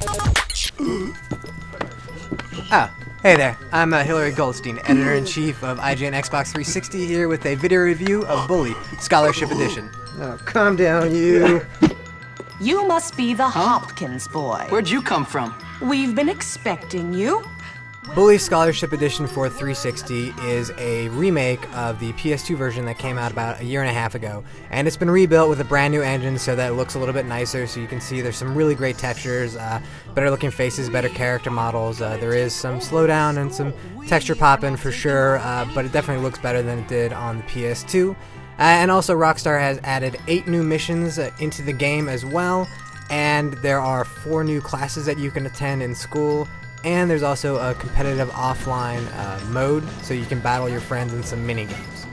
Oh, hey there. I'm Hillary Goldstein, Editor-in-Chief of IGN Xbox 360, here with a video review of Bully, Scholarship Edition. Oh, calm down, you. You must be the Hopkins boy. Where'd you come from? We've been expecting you. Bully Scholarship Edition for 360 is a remake of the PS2 version that came out about a year and a half ago, and it's been rebuilt with a brand new engine so that it looks a little bit nicer. So you can see there's some really great textures, better looking faces, better character models. There is some slowdown and some texture popping for sure, but it definitely looks better than it did on the PS2. And also Rockstar has added 8 new missions into the game as well, and there are 4 new classes that you can attend in school. And there's also a competitive offline mode, so you can battle your friends in some mini-games.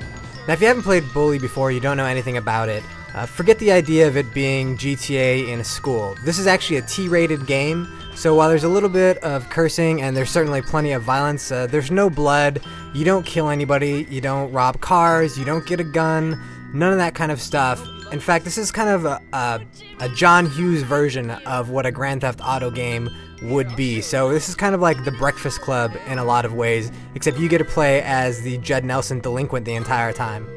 Now, if you haven't played Bully before, you don't know anything about it, forget the idea of it being GTA in a school. This is actually a T-rated game, so while there's a little bit of cursing and there's certainly plenty of violence, there's no blood, you don't kill anybody, you don't rob cars, you don't get a gun, none of that kind of stuff. In fact, this is kind of a John Hughes version of what a Grand Theft Auto game would be. So this is kind of like the Breakfast Club in a lot of ways, except you get to play as the Judd Nelson delinquent the entire time.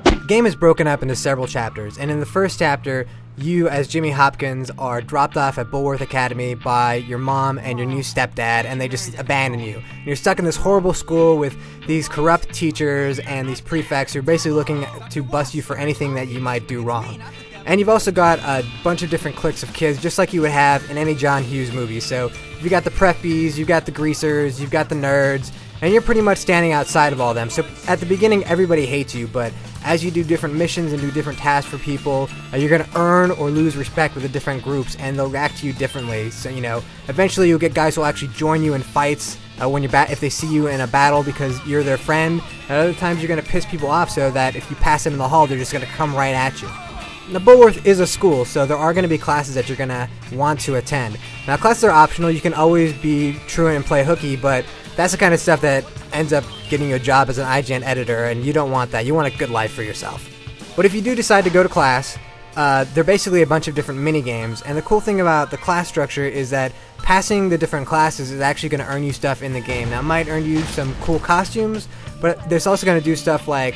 The game is broken up into several chapters, and in the first chapter, you as Jimmy Hopkins are dropped off at Bulworth Academy by your mom and your new stepdad, and they just abandon you. And you're stuck in this horrible school with these corrupt teachers and these prefects who are basically looking to bust you for anything that you might do wrong. And you've also got a bunch of different cliques of kids, just like you would have in any John Hughes movie. So you got the preppies, you've got the greasers, you've got the nerds, and you're pretty much standing outside of all them. So at the beginning, everybody hates you, but as you do different missions and do different tasks for people, you're going to earn or lose respect with the different groups, and they'll react to you differently. So, eventually you'll get guys who will actually join you in fights when if they see you in a battle because you're their friend. At other times, you're going to piss people off so that if you pass them in the hall, they're just going to come right at you. Now, Bulworth is a school, so there are going to be classes that you're going to want to attend. Now, classes are optional. You can always be truant and play hooky, but that's the kind of stuff that ends up getting you a job as an IGN editor, and you don't want that. You want a good life for yourself. But if you do decide to go to class, they're basically a bunch of different mini-games, and the cool thing about the class structure is that passing the different classes is actually going to earn you stuff in the game. Now, it might earn you some cool costumes, but there's also going to do stuff like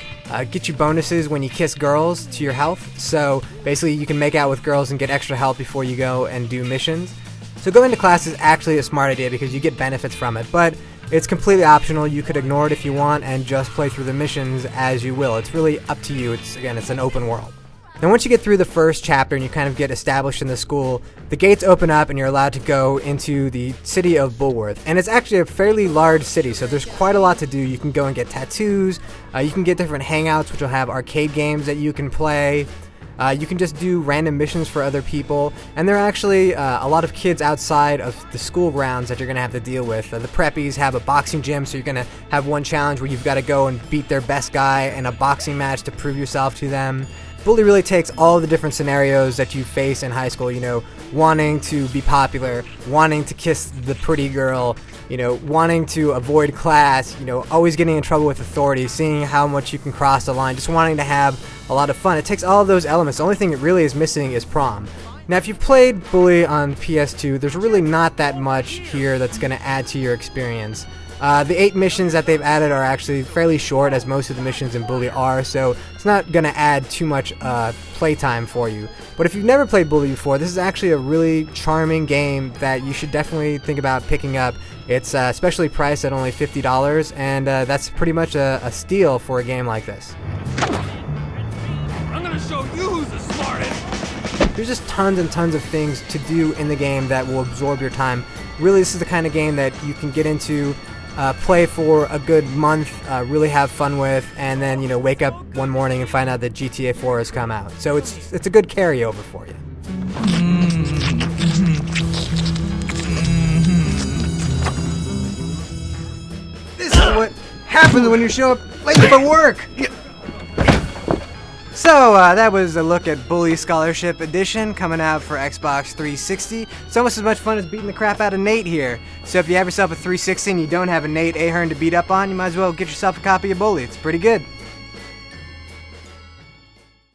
get you bonuses when you kiss girls to your health. So basically you can make out with girls and get extra health before you go and do missions. So going to class is actually a smart idea because you get benefits from it, but it's completely optional. You could ignore it if you want and just play through the missions as you will. It's really up to you. It's an open world. Now once you get through the first chapter and you kind of get established in the school, the gates open up and you're allowed to go into the city of Bulworth. And it's actually a fairly large city, so there's quite a lot to do. You can go and get tattoos, you can get different hangouts which will have arcade games that you can play. You can just do random missions for other people, and there are actually a lot of kids outside of the school grounds that you're going to have to deal with. The preppies have a boxing gym, so you're going to have one challenge where you've got to go and beat their best guy in a boxing match to prove yourself to them. Bully really takes all the different scenarios that you face in high school, wanting to be popular, wanting to kiss the pretty girl, wanting to avoid class, always getting in trouble with authorities, seeing how much you can cross the line, just wanting to have a lot of fun. It takes all of those elements. The only thing it really is missing is prom. Now, if you've played Bully on PS2, there's really not that much here that's going to add to your experience. The 8 missions that they've added are actually fairly short, as most of the missions in Bully are, so it's not going to add too much playtime for you. But if you've never played Bully before, this is actually a really charming game that you should definitely think about picking up. It's specially priced at only $50, and that's pretty much a steal for a game like this. I'm gonna show you who's the smartest! There's just tons and tons of things to do in the game that will absorb your time. Really, this is the kind of game that you can get into, play for a good month, really have fun with, and then wake up one morning and find out that GTA 4 has come out. So it's a good carryover for you. This is what happens when you show up late for work. So, that was a look at Bully Scholarship Edition coming out for Xbox 360. It's almost as much fun as beating the crap out of Nate here. So if you have yourself a 360 and you don't have a Nate Ahern to beat up on, you might as well get yourself a copy of Bully. It's pretty good.